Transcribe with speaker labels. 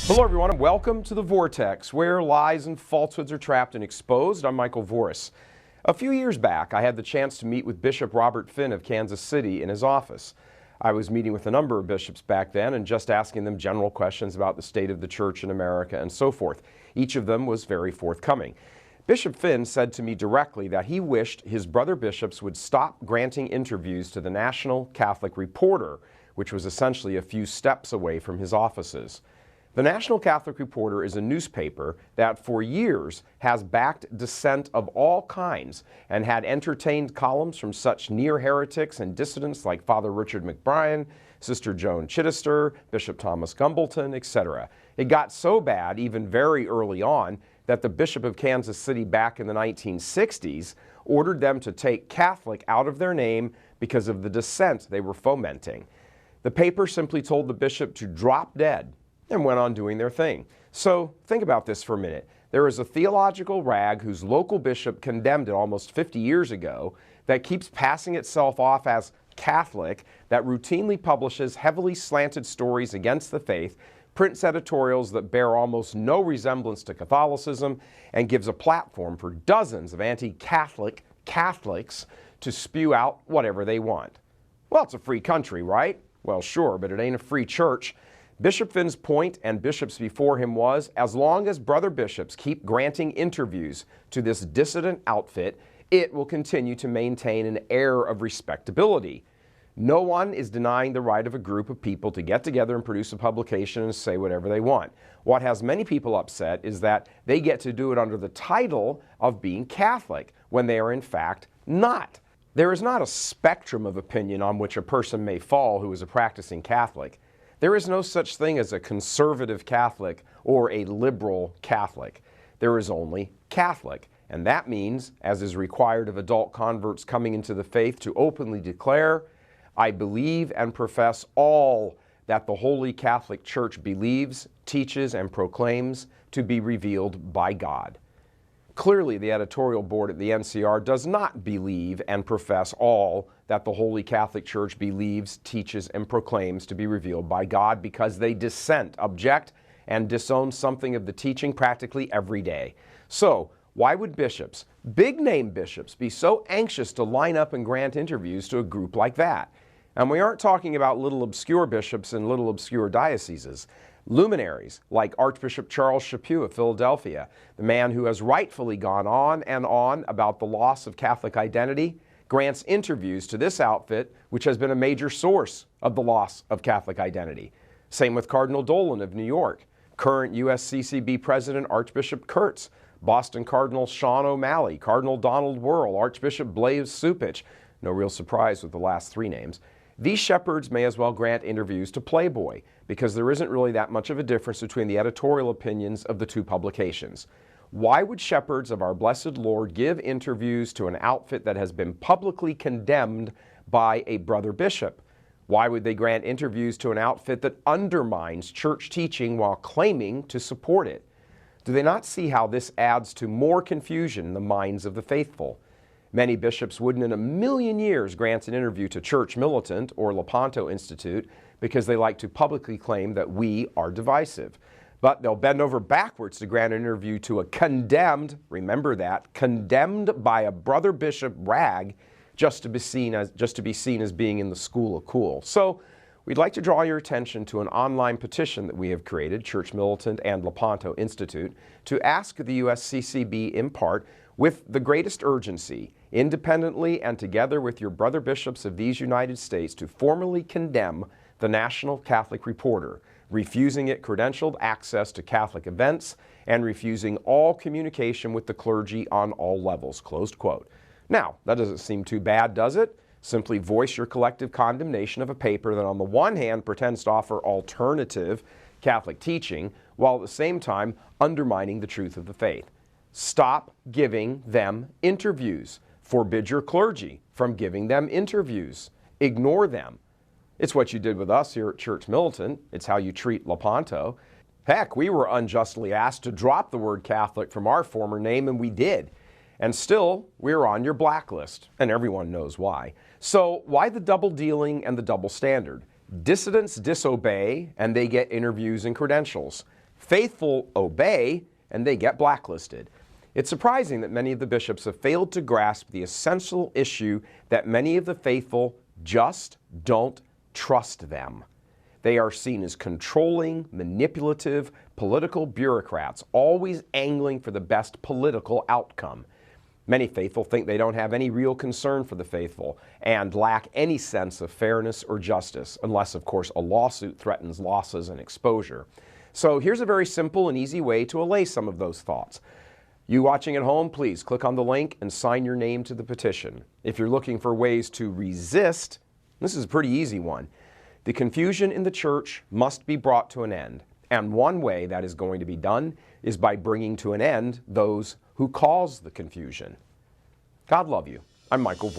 Speaker 1: Hello everyone and welcome to The Vortex, where lies and falsehoods are trapped and exposed. I'm Michael Voris. A few years back, I had the chance to meet with Bishop Robert Finn of Kansas City in his office. I was meeting with a number of bishops back then and just asking them general questions about the state of the church in America and so forth. Each of them was very forthcoming. Bishop Finn said to me directly that he wished his brother bishops would stop granting interviews to the National Catholic Reporter, which was essentially a few steps away from his offices. The National Catholic Reporter is a newspaper that for years has backed dissent of all kinds and had entertained columns from such near heretics and dissidents like Father Richard McBrien, Sister Joan Chittister, Bishop Thomas Gumbleton, etc. It got so bad, even very early on, that the Bishop of Kansas City back in the 1960s ordered them to take Catholic out of their name because of the dissent they were fomenting. The paper simply told the bishop to drop dead and went on doing their thing. So think about this for a minute. There is a theological rag whose local bishop condemned it almost 50 years ago that keeps passing itself off as Catholic, that routinely publishes heavily slanted stories against the faith, prints editorials that bear almost no resemblance to Catholicism, and gives a platform for dozens of anti-Catholic Catholics to spew out whatever they want. Well, it's a free country, right? Well, sure, but it ain't a free church. Bishop Finn's point, and bishops before him, was as long as brother bishops keep granting interviews to this dissident outfit, it will continue to maintain an air of respectability. No one is denying the right of a group of people to get together and produce a publication and say whatever they want. What has many people upset is that they get to do it under the title of being Catholic when they are in fact not. There is not a spectrum of opinion on which a person may fall who is a practicing Catholic. There is no such thing as a conservative Catholic or a liberal Catholic. There is only Catholic, and that means, as is required of adult converts coming into the faith, to openly declare, I believe and profess all that the Holy Catholic Church believes, teaches, and proclaims to be revealed by God. Clearly, the editorial board at the NCR does not believe and profess all that the Holy Catholic Church believes, teaches, and proclaims to be revealed by God, because they dissent, object, and disown something of the teaching practically every day. So, why would bishops, big-name bishops, be so anxious to line up and grant interviews to a group like that? And we aren't talking about little obscure bishops in little obscure dioceses. Luminaries like Archbishop Charles Chaput of Philadelphia, the man who has rightfully gone on about the loss of Catholic identity, grants interviews to this outfit, which has been a major source of the loss of Catholic identity. Same with Cardinal Dolan of New York, current USCCB President Archbishop Kurtz, Boston Cardinal Sean O'Malley, Cardinal Donald Wuerl, Archbishop Blaise Cupich, no real surprise with the last three names. These shepherds may as well grant interviews to Playboy, because there isn't really that much of a difference between the editorial opinions of the two publications. Why would shepherds of our blessed Lord give interviews to an outfit that has been publicly condemned by a brother bishop? Why would they grant interviews to an outfit that undermines church teaching while claiming to support it? Do they not see how this adds to more confusion in the minds of the faithful? Many bishops wouldn't in a million years grant an interview to Church Militant or Lepanto Institute because they like to publicly claim that we are divisive. But they'll bend over backwards to grant an interview to a condemned, remember that, condemned by a brother bishop rag just to be seen as being in the school of cool. So we'd like to draw your attention to an online petition that we have created, Church Militant and Lepanto Institute, to ask the USCCB in part, with the greatest urgency, independently and together with your brother bishops of these United States, to formally condemn the National Catholic Reporter, refusing it credentialed access to Catholic events and refusing all communication with the clergy on all levels, closed quote. Now, that doesn't seem too bad, does it? Simply voice your collective condemnation of a paper that on the one hand pretends to offer alternative Catholic teaching, while at the same time undermining the truth of the faith. Stop giving them interviews. Forbid your clergy from giving them interviews. Ignore them. It's what you did with us here at Church Militant. It's how you treat Lepanto. Heck, we were unjustly asked to drop the word Catholic from our former name, and we did. And still, we're on your blacklist, and everyone knows why. So why the double dealing and the double standard? Dissidents disobey, and they get interviews and credentials. Faithful obey, and they get blacklisted. It's surprising that many of the bishops have failed to grasp the essential issue that many of the faithful just don't trust them. They are seen as controlling, manipulative, political bureaucrats, always angling for the best political outcome. Many faithful think they don't have any real concern for the faithful and lack any sense of fairness or justice, unless, of course, a lawsuit threatens losses and exposure. So here's a very simple and easy way to allay some of those thoughts. You watching at home, please click on the link and sign your name to the petition. If you're looking for ways to resist, this is a pretty easy one. The confusion in the church must be brought to an end. And one way that is going to be done is by bringing to an end those who cause the confusion. God love you. I'm Michael Voris.